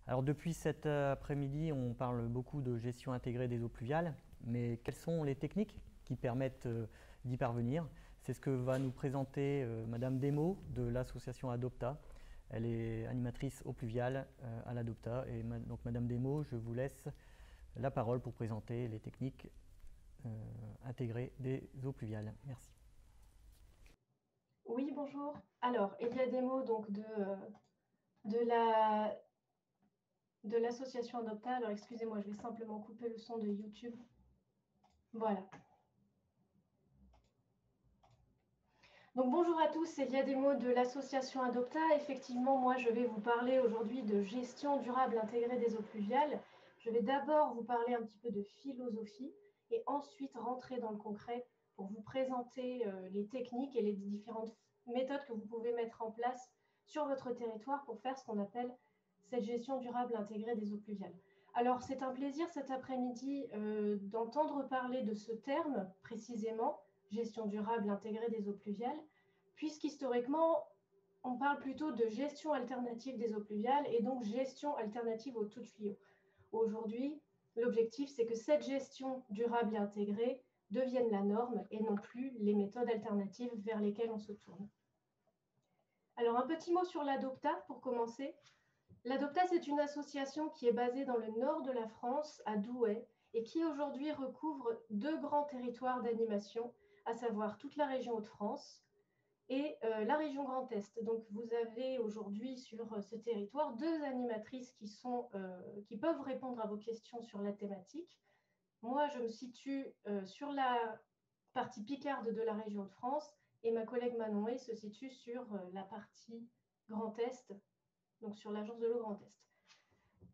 Alors depuis cet après-midi, on parle beaucoup de gestion intégrée des eaux pluviales, mais quelles sont les techniques qui permettent d'y parvenir? C'est ce que va nous présenter Madame Desmaux de l'association Adopta. Elle est animatrice eaux pluviales à l'Adopta. Et donc Madame Desmaux, je vous laisse la parole pour présenter les techniques intégrées des eaux pluviales. Merci. Oui, bonjour. Alors, Elia Desmaux, donc de l'association Adopta. Alors, excusez-moi, je vais simplement couper le son de YouTube. Voilà. Donc, bonjour à tous, Elia Desmaux de l'association Adopta. Effectivement, moi, je vais vous parler aujourd'hui de gestion durable intégrée des eaux pluviales. Je vais d'abord vous parler un petit peu de philosophie et ensuite rentrer dans le concret pour vous présenter les techniques et les différentes méthodes que vous pouvez mettre en place sur votre territoire pour faire ce qu'on appelle cette gestion durable intégrée des eaux pluviales. Alors, c'est un plaisir cet après-midi d'entendre parler de ce terme précisément, gestion durable intégrée des eaux pluviales, puisqu'historiquement, on parle plutôt de gestion alternative des eaux pluviales et donc gestion alternative aux tout tuyaux. Aujourd'hui, l'objectif, c'est que cette gestion durable et intégrée devienne la norme et non plus les méthodes alternatives vers lesquelles on se tourne. Alors, un petit mot sur l'Adopta pour commencer. L'Adopta, c'est une association qui est basée dans le nord de la France, à Douai, et qui aujourd'hui recouvre deux grands territoires d'animation, à savoir toute la région Hauts-de-France et la région Grand Est. Donc, vous avez aujourd'hui sur ce territoire deux animatrices qui peuvent répondre à vos questions sur la thématique. Moi, je me situe sur la partie picarde de la région de France et ma collègue Manon Hay se situe sur la partie Grand Est, donc sur l'agence de l'eau Grand Est.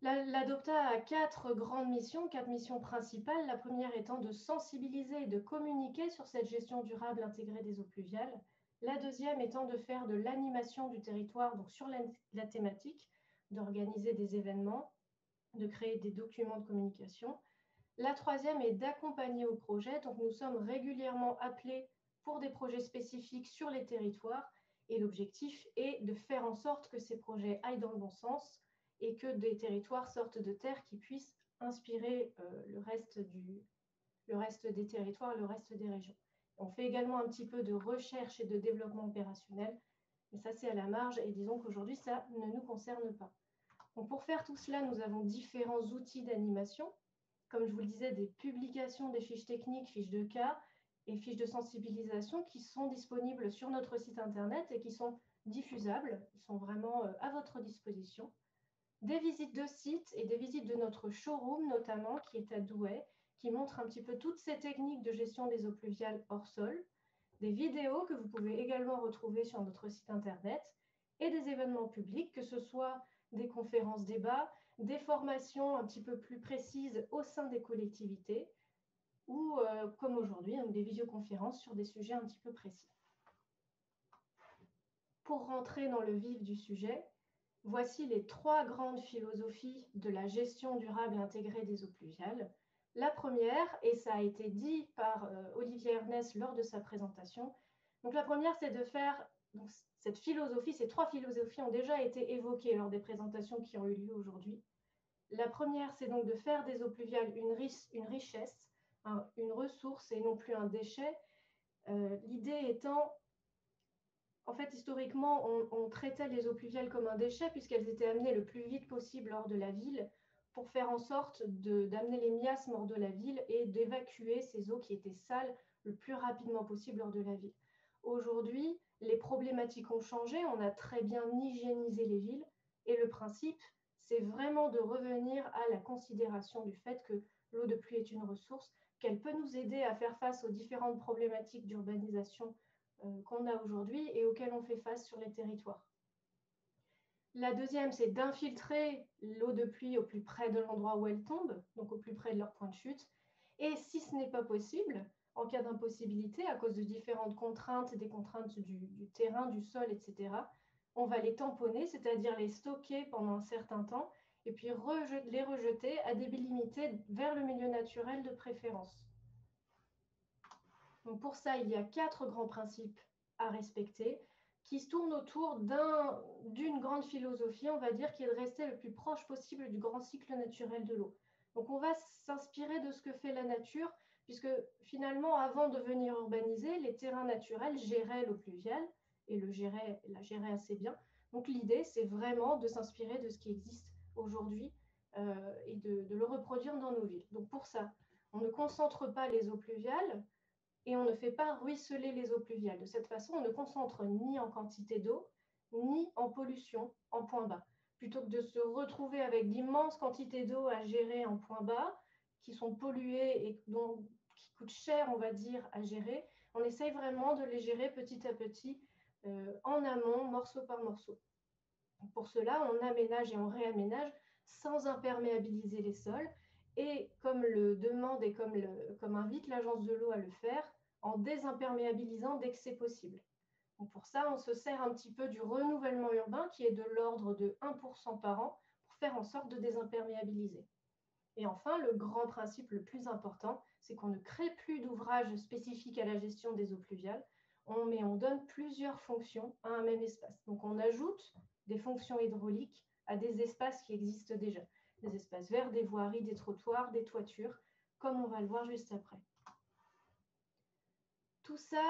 L'Adopta a quatre grandes missions, quatre missions principales. La première étant de sensibiliser et de communiquer sur cette gestion durable intégrée des eaux pluviales. La deuxième étant de faire de l'animation du territoire, donc sur la thématique, d'organiser des événements, de créer des documents de communication. La troisième est d'accompagner au projet. Donc, nous sommes régulièrement appelés pour des projets spécifiques sur les territoires. Et l'objectif est de faire en sorte que ces projets aillent dans le bon sens et que des territoires sortent de terre qui puissent inspirer le reste des territoires, le reste des régions. On fait également un petit peu de recherche et de développement opérationnel, mais ça c'est à la marge et disons qu'aujourd'hui ça ne nous concerne pas. Donc, pour faire tout cela, nous avons différents outils d'animation. Comme je vous le disais, des publications, des fiches techniques, fiches de cas et fiches de sensibilisation qui sont disponibles sur notre site internet et qui sont diffusables. Ils sont vraiment à votre disposition. Des visites de sites et des visites de notre showroom notamment qui est à Douai, qui montre un petit peu toutes ces techniques de gestion des eaux pluviales hors sol. Des vidéos que vous pouvez également retrouver sur notre site internet et des événements publics, que ce soit des conférences débats, des formations un petit peu plus précises au sein des collectivités ou, comme aujourd'hui, des visioconférences sur des sujets un petit peu précis. Pour rentrer dans le vif du sujet, voici les trois grandes philosophies de la gestion durable intégrée des eaux pluviales. La première, et ça a été dit par Olivier Ernest lors de sa présentation, donc la première, c'est de faire donc, cette philosophie, ces trois philosophies ont déjà été évoquées lors des présentations qui ont eu lieu aujourd'hui. La première, c'est donc de faire des eaux pluviales une richesse, une ressource et non plus un déchet. L'idée étant, en fait, historiquement, on traitait les eaux pluviales comme un déchet puisqu'elles étaient amenées le plus vite possible hors de la ville pour faire en sorte d'amener les miasmes hors de la ville et d'évacuer ces eaux qui étaient sales le plus rapidement possible hors de la ville. Aujourd'hui, les problématiques ont changé, on a très bien hygiénisé les villes et le principe, c'est vraiment de revenir à la considération du fait que l'eau de pluie est une ressource, qu'elle peut nous aider à faire face aux différentes problématiques d'urbanisation qu'on a aujourd'hui et auxquelles on fait face sur les territoires. La deuxième, c'est d'infiltrer l'eau de pluie au plus près de l'endroit où elle tombe, donc au plus près de leur point de chute. Et si ce n'est pas possible, en cas d'impossibilité, à cause de différentes contraintes, des contraintes du terrain, du sol, etc., on va les tamponner, c'est-à-dire les stocker pendant un certain temps, et puis les rejeter à débit limité vers le milieu naturel de préférence. Donc pour ça, il y a quatre grands principes à respecter. qui se tourne autour d'une grande philosophie, on va dire, qui est de rester le plus proche possible du grand cycle naturel de l'eau. Donc on va s'inspirer de ce que fait la nature, puisque finalement, avant de venir urbaniser, les terrains naturels géraient l'eau pluviale et la géraient assez bien. Donc l'idée, c'est vraiment de s'inspirer de ce qui existe aujourd'hui et de le reproduire dans nos villes. Donc pour ça, on ne concentre pas les eaux pluviales et on ne fait pas ruisseler les eaux pluviales. De cette façon, on ne concentre ni en quantité d'eau, ni en pollution en point bas. Plutôt que de se retrouver avec d'immenses quantités d'eau à gérer en point bas, qui sont polluées et qui coûtent cher, on va dire, à gérer, on essaye vraiment de les gérer petit à petit en amont, morceau par morceau. Pour cela, on aménage et on réaménage sans imperméabiliser les sols et comme le demande et comme invite l'agence de l'eau à le faire, en désimperméabilisant dès que c'est possible. Donc pour ça, on se sert un petit peu du renouvellement urbain qui est de l'ordre de 1% par an pour faire en sorte de désimperméabiliser. Et enfin, le grand principe le plus important, c'est qu'on ne crée plus d'ouvrages spécifiques à la gestion des eaux pluviales, mais on donne plusieurs fonctions à un même espace. Donc on ajoute des fonctions hydrauliques à des espaces qui existent déjà. Des espaces verts, des voiries, des trottoirs, des toitures, comme on va le voir juste après. Tout ça,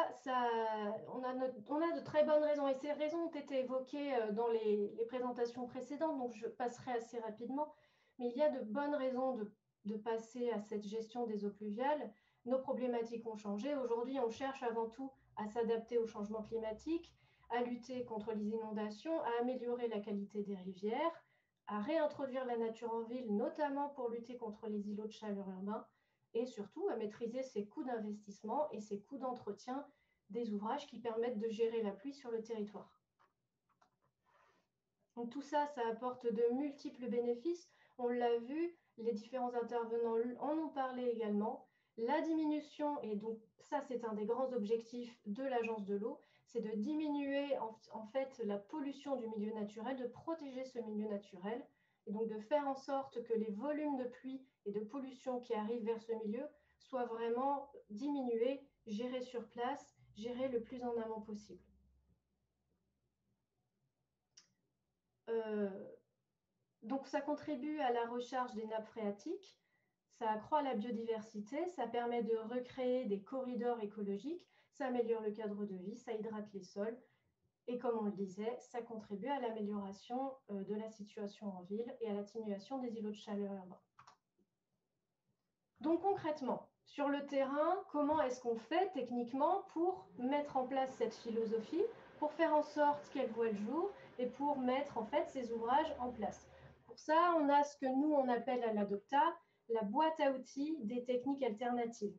on a de très bonnes raisons. Et ces raisons ont été évoquées dans les présentations précédentes, donc je passerai assez rapidement. Mais il y a de bonnes raisons de passer à cette gestion des eaux pluviales. Nos problématiques ont changé. Aujourd'hui, on cherche avant tout à s'adapter au changement climatique, à lutter contre les inondations, à améliorer la qualité des rivières, à réintroduire la nature en ville, notamment pour lutter contre les îlots de chaleur urbains, et surtout à maîtriser ses coûts d'investissement et ses coûts d'entretien des ouvrages qui permettent de gérer la pluie sur le territoire. Donc tout ça, ça apporte de multiples bénéfices. On l'a vu, les différents intervenants en ont parlé également. La diminution, et donc ça c'est un des grands objectifs de l'agence de l'eau, c'est de diminuer en fait la pollution du milieu naturel, de protéger ce milieu naturel, et donc de faire en sorte que les volumes de pluie et de pollution qui arrivent vers ce milieu soient vraiment diminués, gérés sur place, gérés le plus en amont possible. Donc ça contribue à la recharge des nappes phréatiques, ça accroît la biodiversité, ça permet de recréer des corridors écologiques, ça améliore le cadre de vie, ça hydrate les sols et comme on le disait, ça contribue à l'amélioration de la situation en ville et à l'atténuation des îlots de chaleur urbains. Donc concrètement, sur le terrain, comment est-ce qu'on fait techniquement pour mettre en place cette philosophie, pour faire en sorte qu'elle voit le jour et pour mettre en fait ces ouvrages en place? Pour ça, on a ce que nous, on appelle à l'ADOPTA la boîte à outils des techniques alternatives.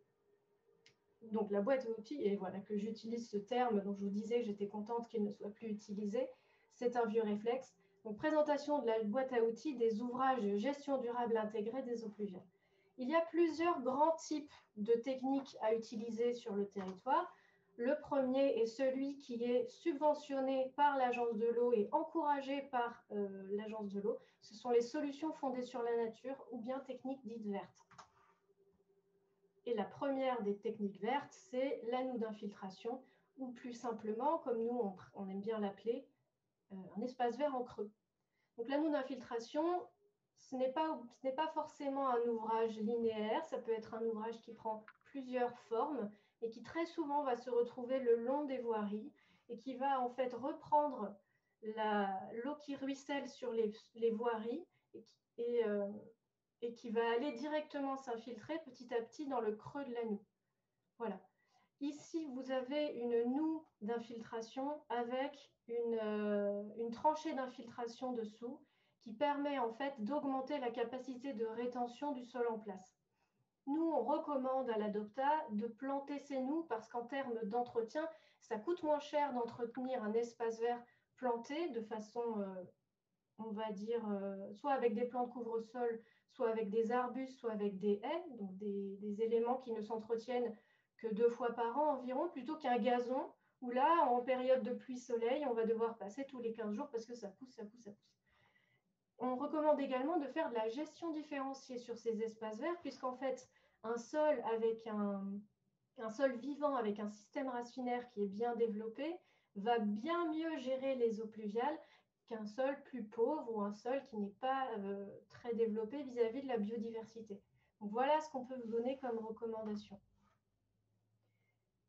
Donc la boîte à outils, et voilà que j'utilise ce terme dont je vous disais que j'étais contente qu'il ne soit plus utilisé, c'est un vieux réflexe. Donc présentation de la boîte à outils des ouvrages de gestion durable intégrée des eaux pluviales. Il y a plusieurs grands types de techniques à utiliser sur le territoire. Le premier est celui qui est subventionné par l'agence de l'eau et encouragé par l'agence de l'eau. Ce sont les solutions fondées sur la nature ou bien techniques dites vertes. Et la première des techniques vertes, c'est l'anneau d'infiltration ou plus simplement, comme nous on aime bien l'appeler, un espace vert en creux. Donc l'anneau d'infiltration, ce n'est pas forcément un ouvrage linéaire, ça peut être un ouvrage qui prend plusieurs formes et qui très souvent va se retrouver le long des voiries et qui va en fait reprendre l'eau qui ruisselle sur les voiries et qui va aller directement s'infiltrer petit à petit dans le creux de l'anneau. Voilà. Ici, vous avez une noue d'infiltration avec une tranchée d'infiltration dessous qui permet en fait d'augmenter la capacité de rétention du sol en place. Nous, on recommande à l'ADOPTA de planter ces noues parce qu'en termes d'entretien, ça coûte moins cher d'entretenir un espace vert planté de façon, on va dire, soit avec des plants de couvre-sol, soit avec des arbustes, soit avec des haies, donc des éléments qui ne s'entretiennent que 2 fois par an environ, plutôt qu'un gazon, où là, en période de pluie-soleil, on va devoir passer tous les 15 jours parce que ça pousse, ça pousse, ça pousse. On recommande également de faire de la gestion différenciée sur ces espaces verts, puisqu'en fait, un sol avec un sol vivant, avec un système racinaire qui est bien développé, va bien mieux gérer les eaux pluviales qu'un sol plus pauvre ou un sol qui n'est pas très développé vis-à-vis de la biodiversité. Donc voilà ce qu'on peut vous donner comme recommandation.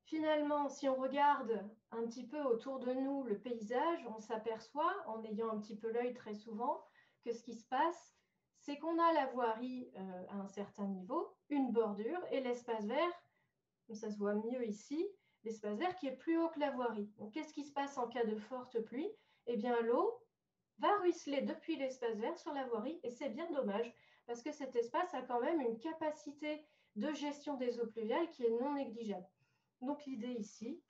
Finalement, si on regarde un petit peu autour de nous le paysage, on s'aperçoit, en ayant un petit peu l'œil très souvent, que ce qui se passe, c'est qu'on a la voirie à un certain niveau, une bordure et l'espace vert, ça se voit mieux ici, l'espace vert qui est plus haut que la voirie. Donc qu'est-ce qui se passe en cas de forte pluie? Eh bien l'eau va ruisseler depuis l'espace vert sur la voirie et c'est bien dommage parce que cet espace a quand même une capacité de gestion des eaux pluviales qui est non négligeable. Donc l'idée ici,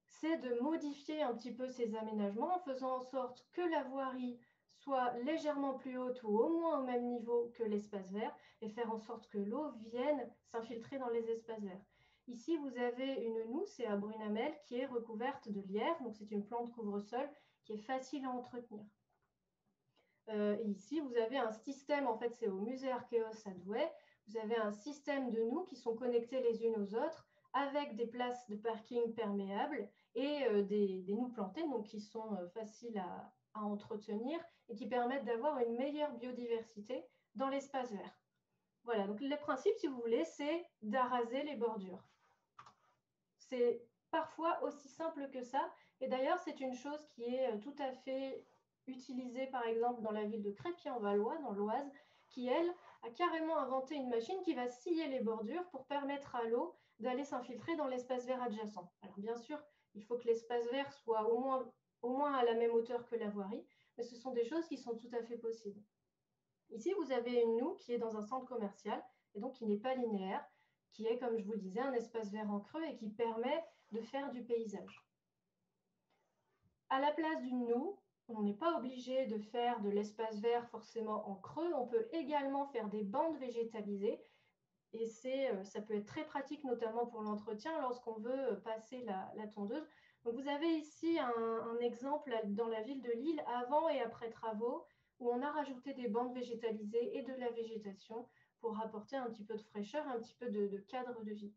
c'est de modifier un petit peu ces aménagements en faisant en sorte que la voirie soit légèrement plus haute ou au moins au même niveau que l'espace vert et faire en sorte que l'eau vienne s'infiltrer dans les espaces verts. Ici, vous avez une noue, c'est à Brunamel, qui est recouverte de lierre, donc c'est une plante couvre-sol qui est facile à entretenir. Et ici, vous avez un système, en fait c'est au musée Archéos à Douai, vous avez un système de noues qui sont connectées les unes aux autres avec des places de parking perméables et des noues plantées, donc qui sont faciles à entretenir et qui permettent d'avoir une meilleure biodiversité dans l'espace vert. Voilà, donc le principe, si vous voulez, c'est d'arraser les bordures. C'est parfois aussi simple que ça. Et d'ailleurs, c'est une chose qui est tout à fait utilisée, par exemple, dans la ville de Crépy-en-Valois, dans l'Oise, qui, elle, a carrément inventé une machine qui va scier les bordures pour permettre à l'eau d'aller s'infiltrer dans l'espace vert adjacent. Alors, bien sûr, il faut que l'espace vert soit au moins à la même hauteur que la voirie, mais ce sont des choses qui sont tout à fait possibles. Ici, vous avez une noue qui est dans un centre commercial et donc qui n'est pas linéaire, qui est, comme je vous le disais, un espace vert en creux et qui permet de faire du paysage. À la place d'une noue, on n'est pas obligé de faire de l'espace vert forcément en creux, on peut également faire des bandes végétalisées et ça peut être très pratique, notamment pour l'entretien lorsqu'on veut passer la tondeuse. Donc vous avez ici un exemple dans la ville de Lille, avant et après travaux, où on a rajouté des bandes végétalisées et de la végétation pour apporter un petit peu de fraîcheur, un petit peu de cadre de vie.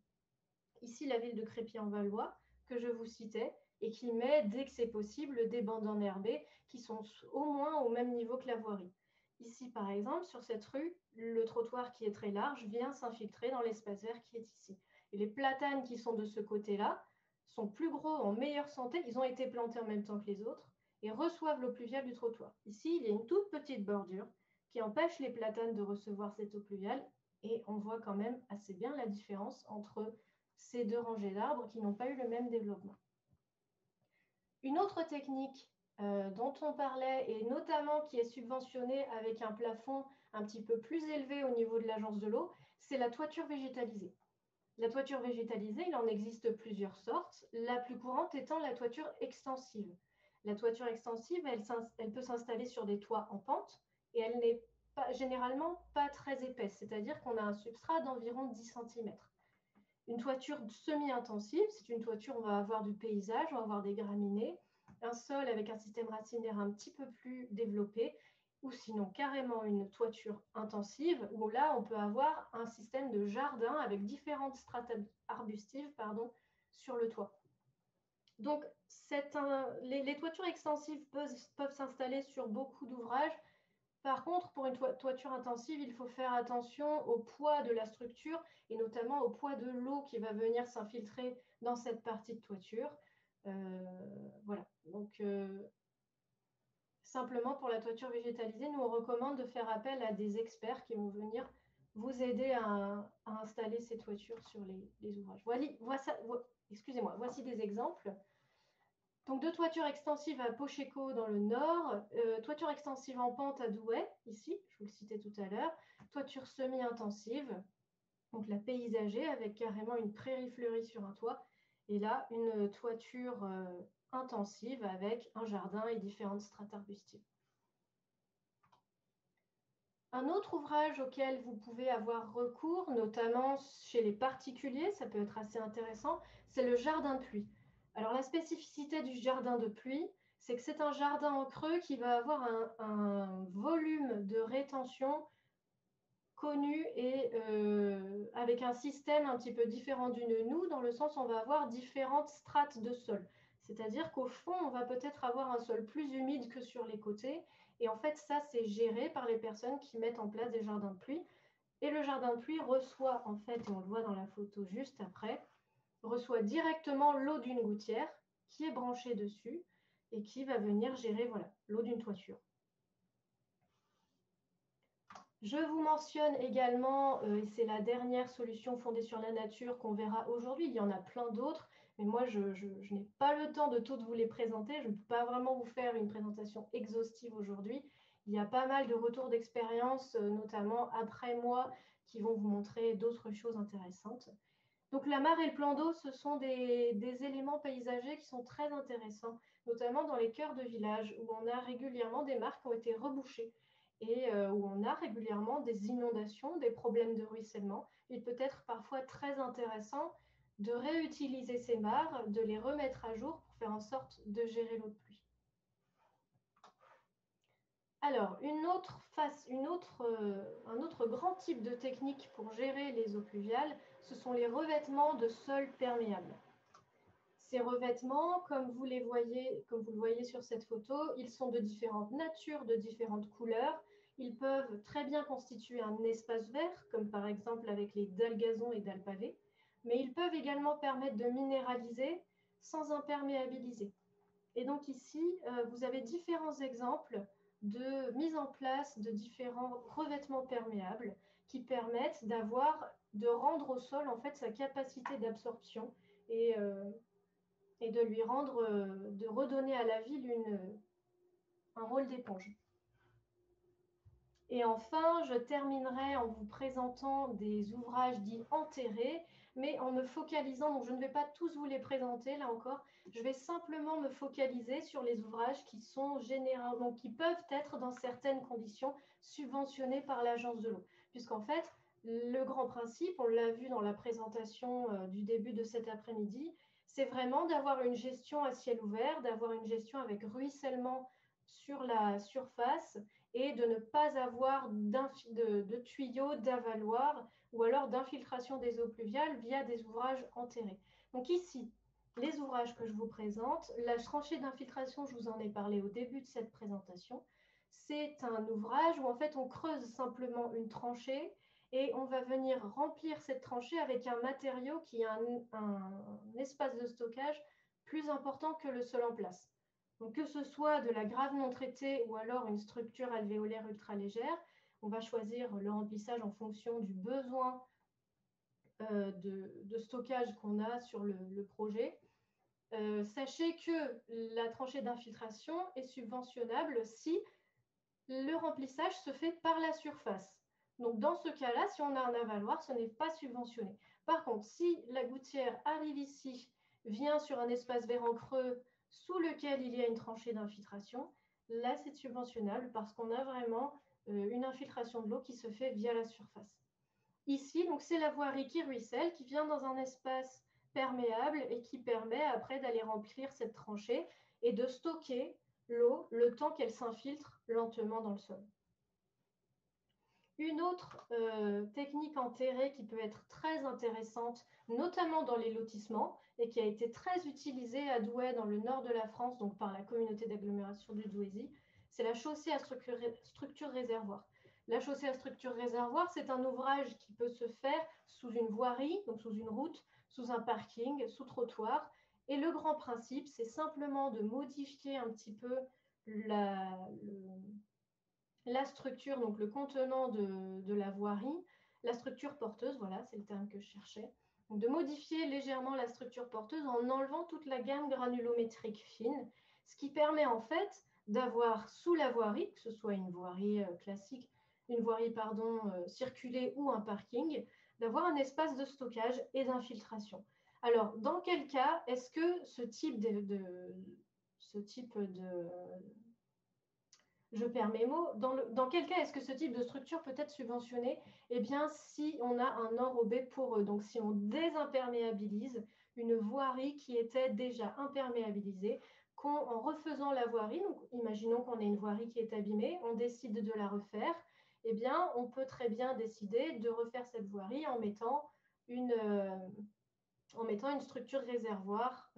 Ici, la ville de Crépy-en-Valois, que je vous citais, et qui met, dès que c'est possible, des bandes enherbées qui sont au moins au même niveau que la voirie. Ici, par exemple, sur cette rue, le trottoir qui est très large vient s'infiltrer dans l'espace vert qui est ici. Et les platanes qui sont de ce côté-là sont plus gros, en meilleure santé, ils ont été plantés en même temps que les autres, et reçoivent l'eau pluviale du trottoir. Ici, il y a une toute petite bordure qui empêche les platanes de recevoir cette eau pluviale, et on voit quand même assez bien la différence entre ces deux rangées d'arbres qui n'ont pas eu le même développement. Une autre technique dont on parlait, et notamment qui est subventionnée avec un plafond un petit peu plus élevé au niveau de l'agence de l'eau, c'est la toiture végétalisée. La toiture végétalisée, il en existe plusieurs sortes, la plus courante étant la toiture extensive. La toiture extensive, elle peut s'installer sur des toits en pente et elle n'est généralement pas très épaisse, c'est-à-dire qu'on a un substrat d'environ 10 cm. Une toiture semi-intensive, c'est une toiture où on va avoir du paysage, on va avoir des graminées, un sol avec un système racinaire un petit peu plus développé, ou sinon carrément une toiture intensive, où là on peut avoir un système de jardin avec différentes strates arbustives sur le toit. Donc les toitures extensives peuvent s'installer sur beaucoup d'ouvrages. Par contre, pour une toiture intensive, il faut faire attention au poids de la structure et notamment au poids de l'eau qui va venir s'infiltrer dans cette partie de toiture. Voilà. Donc, simplement pour la toiture végétalisée, nous on recommande de faire appel à des experts qui vont venir vous aider à installer ces toitures sur les ouvrages. Voici des exemples. Donc, deux toitures extensives à Pocheco dans le nord, toiture extensive en pente à Douai, ici, je vous le citais tout à l'heure, toiture semi-intensive, donc la paysager avec carrément une prairie fleurie sur un toit, et là, une toiture intensive avec un jardin et différentes strates arbustives. Un autre ouvrage auquel vous pouvez avoir recours, notamment chez les particuliers, ça peut être assez intéressant, c'est le jardin de pluie. Alors la spécificité du jardin de pluie, c'est que c'est un jardin en creux qui va avoir un volume de rétention connu et avec un système un petit peu différent d'une noue, dans le sens où on va avoir différentes strates de sol. C'est-à-dire qu'au fond, on va peut-être avoir un sol plus humide que sur les côtés. Et en fait, ça, c'est géré par les personnes qui mettent en place des jardins de pluie. Et le jardin de pluie reçoit, en fait, et on le voit dans la photo juste après, reçoit directement l'eau d'une gouttière qui est branchée dessus et qui va venir gérer l'eau d'une toiture. Je vous mentionne également, et c'est la dernière solution fondée sur la nature qu'on verra aujourd'hui, il y en a plein d'autres, mais moi je n'ai pas le temps de toutes vous les présenter, je ne peux pas vraiment vous faire une présentation exhaustive aujourd'hui. Il y a pas mal de retours d'expérience, notamment après moi, qui vont vous montrer d'autres choses intéressantes. Donc la mare et le plan d'eau, ce sont des éléments paysagers qui sont très intéressants, notamment dans les cœurs de village, où on a régulièrement des mares qui ont été rebouchées et où on a régulièrement des inondations, des problèmes de ruissellement. Il peut être parfois très intéressant de réutiliser ces mares, de les remettre à jour pour faire en sorte de gérer l'eau de pluie. Alors, un autre grand type de technique pour gérer les eaux pluviales, ce sont les revêtements de sol perméables. Ces revêtements, comme vous le voyez sur cette photo, ils sont de différentes natures, de différentes couleurs. Ils peuvent très bien constituer un espace vert, comme par exemple avec les dalles gazon et dalles pavées, mais ils peuvent également permettre de minéraliser sans imperméabiliser. Et donc ici, vous avez différents exemples de mise en place de différents revêtements perméables qui permettent de rendre au sol en fait sa capacité d'absorption et de lui de redonner à la ville un rôle d'éponge. Et enfin, je terminerai en vous présentant des ouvrages dits enterrés, mais en me focalisant, donc je ne vais pas tous vous les présenter là encore, je vais simplement me focaliser sur les ouvrages qui sont généralement, qui peuvent être dans certaines conditions subventionnés par l'agence de l'eau. Puisqu'en fait, le grand principe, on l'a vu dans la présentation du début de cet après-midi, c'est vraiment d'avoir une gestion à ciel ouvert, d'avoir une gestion avec ruissellement sur la surface et de ne pas avoir de tuyaux d'avaloir ou alors d'infiltration des eaux pluviales via des ouvrages enterrés. Donc ici, les ouvrages que je vous présente, la tranchée d'infiltration, je vous en ai parlé au début de cette présentation, c'est un ouvrage où en fait on creuse simplement une tranchée et on va venir remplir cette tranchée avec un matériau qui a un espace de stockage plus important que le sol en place. Donc, que ce soit de la grave non traitée ou alors une structure alvéolaire ultra légère, on va choisir le remplissage en fonction du besoin de stockage qu'on a sur le projet. Sachez que la tranchée d'infiltration est subventionnable si le remplissage se fait par la surface. Donc, dans ce cas-là, si on a un avaloir, ce n'est pas subventionné. Par contre, si la gouttière arrive ici, vient sur un espace vert en creux sous lequel il y a une tranchée d'infiltration, là, c'est subventionnable parce qu'on a vraiment une infiltration de l'eau qui se fait via la surface. Ici, donc, c'est la voirie qui ruisselle, qui vient dans un espace perméable et qui permet après d'aller remplir cette tranchée et de stocker l'eau le temps qu'elle s'infiltre lentement dans le sol. Une autre technique enterrée qui peut être très intéressante, notamment dans les lotissements, et qui a été très utilisée à Douai, dans le nord de la France, donc par la communauté d'agglomération du Douaisis, c'est la chaussée à structure réservoir. La chaussée à structure réservoir, c'est un ouvrage qui peut se faire sous une voirie, donc sous une route, sous un parking, sous trottoir. Et le grand principe, c'est simplement de modifier un petit peu la structure, donc le contenant de la voirie, la structure porteuse, voilà, c'est le terme que je cherchais. Donc de modifier légèrement la structure porteuse en enlevant toute la gamme granulométrique fine, ce qui permet en fait d'avoir sous la voirie, que ce soit une voirie classique, une voirie circulée ou un parking, d'avoir un espace de stockage et d'infiltration. Alors, dans quel cas est-ce que ce type je perds mes mots. Dans quel cas est-ce que ce type de structure peut être subventionné? Eh bien, si on a un enrobé poreux, donc si on désimperméabilise une voirie qui était déjà imperméabilisée, en refaisant la voirie, donc imaginons qu'on ait une voirie qui est abîmée, on décide de la refaire, eh bien, on peut très bien décider de refaire cette voirie en mettant en mettant une structure réservoir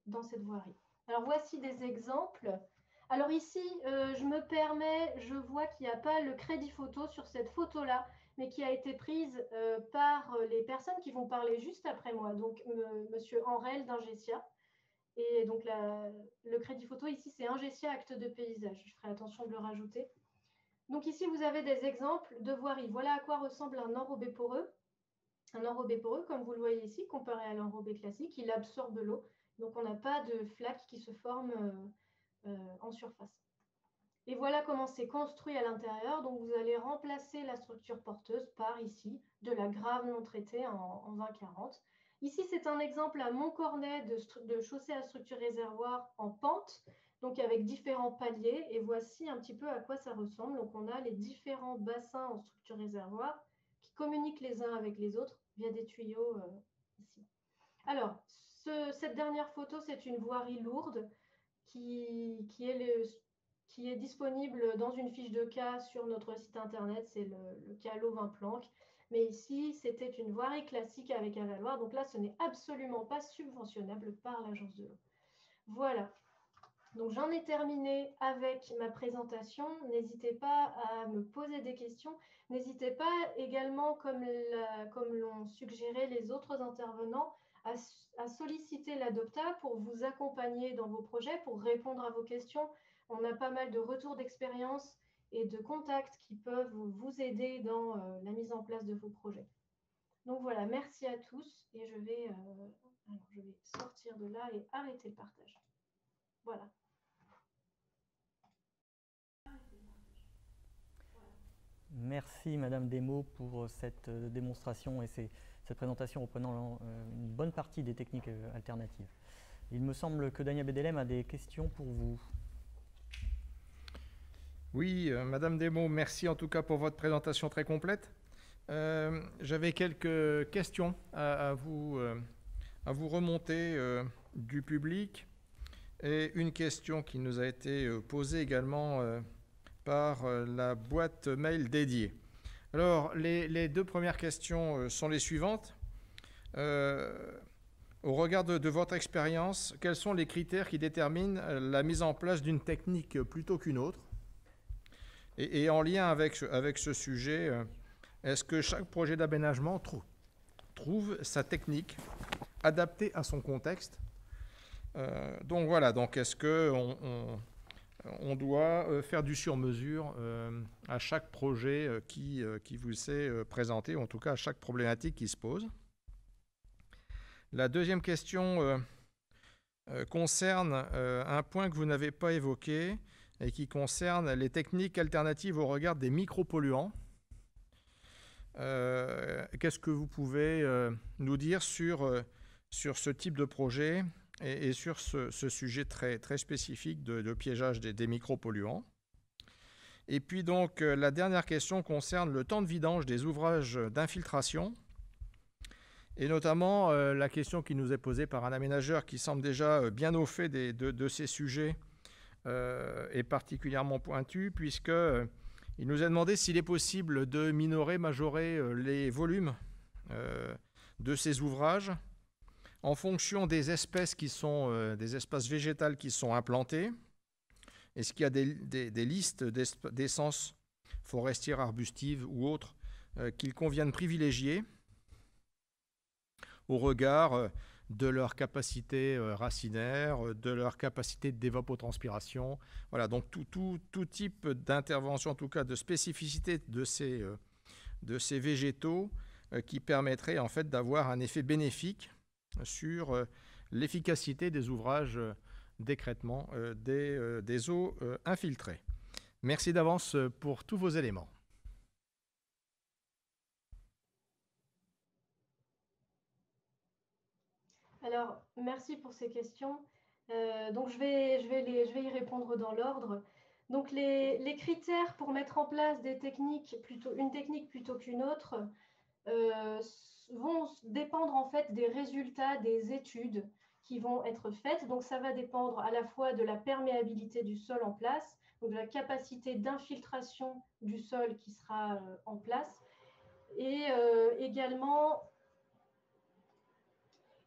dans cette voirie. Alors voici des exemples. Alors ici, je me permets, je vois qu'il n'y a pas le crédit photo sur cette photo-là, mais qui a été prise par les personnes qui vont parler juste après moi, donc Monsieur Henrel d'Ingessia. Et donc le crédit photo ici, c'est Ingessia acte de paysage. Je ferai attention de le rajouter. Donc ici, vous avez des exemples de voiries. Voilà à quoi ressemble un enrobé poreux. Un enrobé poreux, comme vous le voyez ici, comparé à l'enrobé classique, il absorbe l'eau. Donc on n'a pas de flaques qui se forment en surface. Et voilà comment c'est construit à l'intérieur. Donc vous allez remplacer la structure porteuse par ici de la grave non traitée en 20-40. Ici, c'est un exemple à Montcornet de chaussée à structure réservoir en pente, donc avec différents paliers. Et voici un petit peu à quoi ça ressemble. Donc on a les différents bassins en structure réservoir qui communiquent les uns avec les autres via des tuyaux ici. Alors, cette dernière photo, c'est une voirie lourde qui est disponible dans une fiche de cas sur notre site internet, c'est le cas Lau-20 Planck. Mais ici, c'était une voirie classique avec avaloir. Donc là, ce n'est absolument pas subventionnable par l'agence de l'eau. Voilà. Donc j'en ai terminé avec ma présentation. N'hésitez pas à me poser des questions. N'hésitez pas également, comme l'ont suggéré les autres intervenants, à solliciter l'Adopta pour vous accompagner dans vos projets, pour répondre à vos questions. On a pas mal de retours d'expérience et de contacts qui peuvent vous aider dans la mise en place de vos projets. Donc voilà, merci à tous et je vais sortir de là et arrêter le partage. Voilà. Merci Madame Desmaux pour cette démonstration et cette présentation reprenant une bonne partie des techniques alternatives. Il me semble que Daniel Bedelem a des questions pour vous. Oui, Madame Desmaux, merci en tout cas pour votre présentation très complète. J'avais quelques questions à vous remonter du public et une question qui nous a été posée également par la boîte mail dédiée. Alors, les deux premières questions sont les suivantes. Au regard de votre expérience, quels sont les critères qui déterminent la mise en place d'une technique plutôt qu'une autre ? Et en lien avec ce sujet, est-ce que chaque projet d'aménagement trouve sa technique adaptée à son contexte ? Donc voilà, donc est-ce qu'on on doit faire du sur-mesure à chaque projet qui vous est présenté, ou en tout cas à chaque problématique qui se pose. La deuxième question concerne un point que vous n'avez pas évoqué et qui concerne les techniques alternatives au regard des micropolluants. Qu'est-ce que vous pouvez nous dire sur ce type de projet et sur ce sujet très, très spécifique de piégeage des micropolluants? Et puis donc, la dernière question concerne le temps de vidange des ouvrages d'infiltration, et notamment la question qui nous est posée par un aménageur qui semble déjà bien au fait de ces sujets est particulièrement pointu, puisqu'il nous a demandé s'il est possible de majorer les volumes de ces ouvrages en fonction des espèces qui sont des espaces végétales qui sont implantés. Est-ce qu'il y a des listes d'essences forestières, arbustives ou autres qu'il convient de privilégier au regard de leur capacité racinaire, de leur capacité d'évapotranspiration. Voilà, donc tout type d'intervention, en tout cas de spécificité de ces végétaux qui permettrait en fait d'avoir un effet bénéfique sur l'efficacité des ouvrages d'écrêtement des eaux infiltrées. Merci d'avance pour tous vos éléments. Alors, merci pour ces questions. Donc, je vais y répondre dans l'ordre. Donc, les critères pour mettre en place une technique plutôt qu'une autre vont dépendre en fait des résultats des études qui vont être faites. Donc, ça va dépendre à la fois de la perméabilité du sol en place, donc de la capacité d'infiltration du sol qui sera en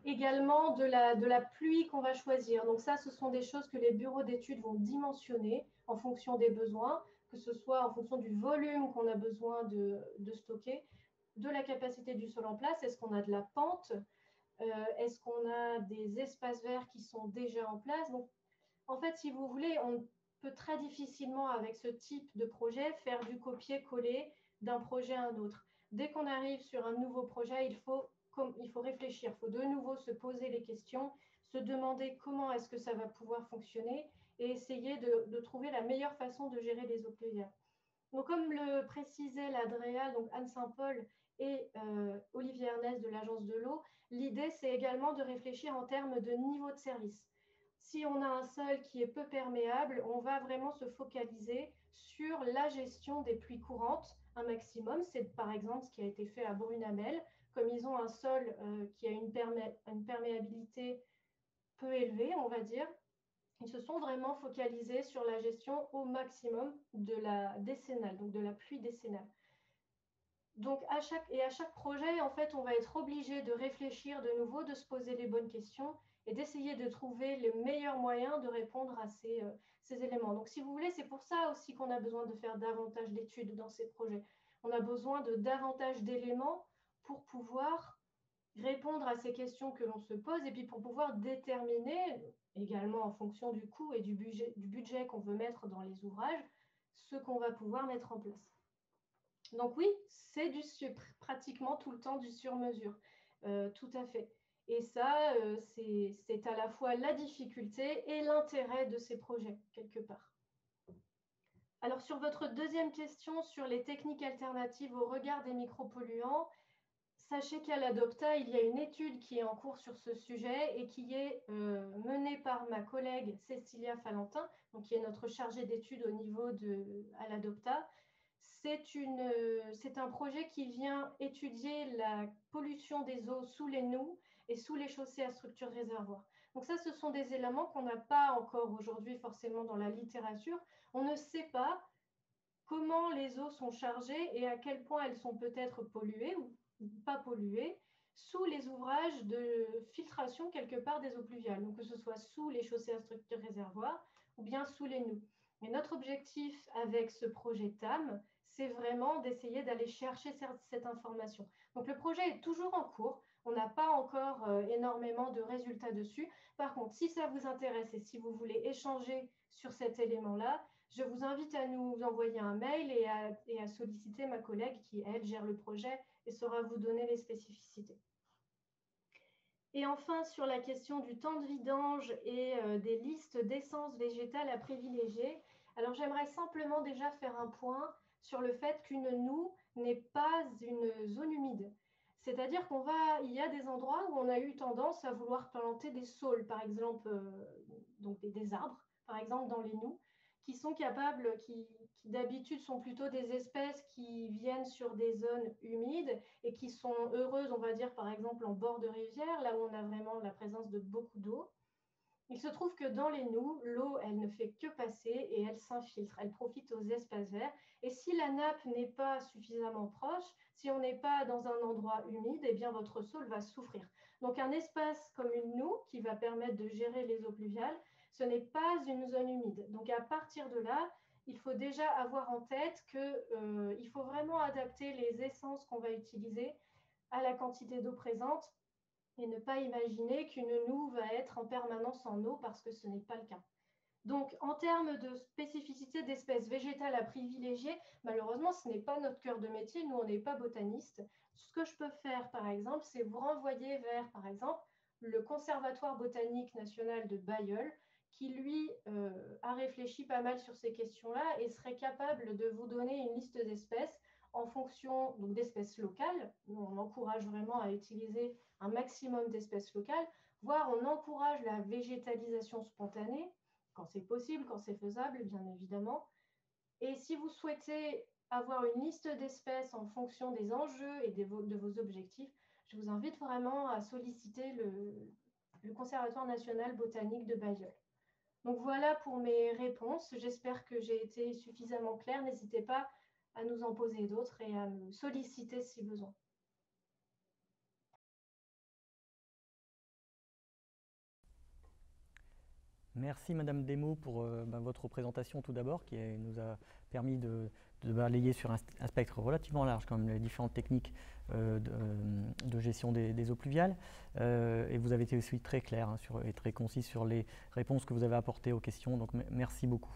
également de la pluie qu'on va choisir. Donc ça, ce sont des choses que les bureaux d'études vont dimensionner en fonction des besoins, que ce soit en fonction du volume qu'on a besoin de stocker, de la capacité du sol en place, est-ce qu'on a de la pente, est-ce qu'on a des espaces verts qui sont déjà en place. Donc, en fait, si vous voulez, on peut très difficilement, avec ce type de projet, faire du copier-coller d'un projet à un autre. Dès qu'on arrive sur un nouveau projet, il faut réfléchir, il faut de nouveau se poser les questions, se demander comment est-ce que ça va pouvoir fonctionner et essayer de trouver la meilleure façon de gérer les eaux pluviales. Donc, comme le précisait l'Adréal, donc Anne Saint-Paul et Olivier Ernest de l'Agence de l'eau, l'idée, c'est également de réfléchir en termes de niveau de service. Si on a un sol qui est peu perméable, on va vraiment se focaliser sur la gestion des pluies courantes, un maximum. C'est par exemple ce qui a été fait à Brunamel. Comme ils ont un sol qui a une perméabilité peu élevée, on va dire, ils se sont vraiment focalisés sur la gestion au maximum de la décennale, donc de la pluie décennale. Donc à chaque projet, en fait, on va être obligé de réfléchir de nouveau, de se poser les bonnes questions et d'essayer de trouver les meilleurs moyens de répondre à ces éléments. Donc si vous voulez, c'est pour ça aussi qu'on a besoin de faire davantage d'études dans ces projets. On a besoin de davantage d'éléments pour pouvoir répondre à ces questions que l'on se pose et puis pour pouvoir déterminer, également en fonction du coût et du budget qu'on veut mettre dans les ouvrages, ce qu'on va pouvoir mettre en place. Donc oui, c'est pratiquement tout le temps du sur-mesure, tout à fait. Et ça, c'est à la fois la difficulté et l'intérêt de ces projets, quelque part. Alors sur votre deuxième question sur les techniques alternatives au regard des micropolluants, sachez qu'à l'Adopta, il y a une étude qui est en cours sur ce sujet et qui est menée par ma collègue Cécilia Falentin, donc qui est notre chargée d'études au niveau à l'Adopta. C'est un projet qui vient étudier la pollution des eaux sous les noues et sous les chaussées à structure réservoir. Donc ça, ce sont des éléments qu'on n'a pas encore aujourd'hui forcément dans la littérature. On ne sait pas comment les eaux sont chargées et à quel point elles sont peut-être polluées ou pas polluées sous les ouvrages de filtration quelque part des eaux pluviales, donc que ce soit sous les chaussées à structure réservoir ou bien sous les noues. Et notre objectif avec ce projet TAM, c'est vraiment d'essayer d'aller chercher cette information. Donc le projet est toujours en cours, on n'a pas encore énormément de résultats dessus. Par contre, si ça vous intéresse et si vous voulez échanger sur cet élément-là, je vous invite à nous envoyer un mail et à solliciter ma collègue qui, elle, gère le projet et saura vous donner les spécificités. Et enfin, sur la question du temps de vidange et des listes d'essences végétales à privilégier, alors j'aimerais simplement déjà faire un point sur le fait qu'une noue n'est pas une zone humide. C'est-à-dire qu'il y a des endroits où on a eu tendance à vouloir planter des saules, par exemple, donc des arbres, par exemple dans les noues, qui sont capables, qui d'habitude sont plutôt des espèces qui viennent sur des zones humides et qui sont heureuses, on va dire par exemple en bord de rivière, là où on a vraiment la présence de beaucoup d'eau. Il se trouve que dans les noues, l'eau, elle ne fait que passer et elle s'infiltre, elle profite aux espaces verts. Et si la nappe n'est pas suffisamment proche, si on n'est pas dans un endroit humide, eh bien votre sol va souffrir. Donc un espace comme une noue qui va permettre de gérer les eaux pluviales, ce n'est pas une zone humide. Donc à partir de là, il faut déjà avoir en tête qu'il faut vraiment adapter les essences qu'on va utiliser à la quantité d'eau présente et ne pas imaginer qu'une noue va être en permanence en eau parce que ce n'est pas le cas. Donc, en termes de spécificité d'espèces végétales à privilégier, malheureusement, ce n'est pas notre cœur de métier. Nous, on n'est pas botanistes. Ce que je peux faire, par exemple, c'est vous renvoyer vers, par exemple, le Conservatoire botanique national de Bailleul, qui, lui, a réfléchi pas mal sur ces questions-là et serait capable de vous donner une liste d'espèces en fonction d'espèces locales. On encourage vraiment à utiliser un maximum d'espèces locales, voire on encourage la végétalisation spontanée, quand c'est possible, quand c'est faisable, bien évidemment. Et si vous souhaitez avoir une liste d'espèces en fonction des enjeux et de vos objectifs, je vous invite vraiment à solliciter le Conservatoire national botanique de Bailleul. Donc voilà pour mes réponses. J'espère que j'ai été suffisamment claire. N'hésitez pas à nous en poser d'autres et à me solliciter si besoin. Merci Madame Desmaux pour votre présentation tout d'abord, qui nous a permis de balayer sur un spectre relativement large, comme les différentes techniques de gestion des eaux pluviales. Et vous avez été aussi très clair et très concis sur les réponses que vous avez apportées aux questions, donc merci beaucoup.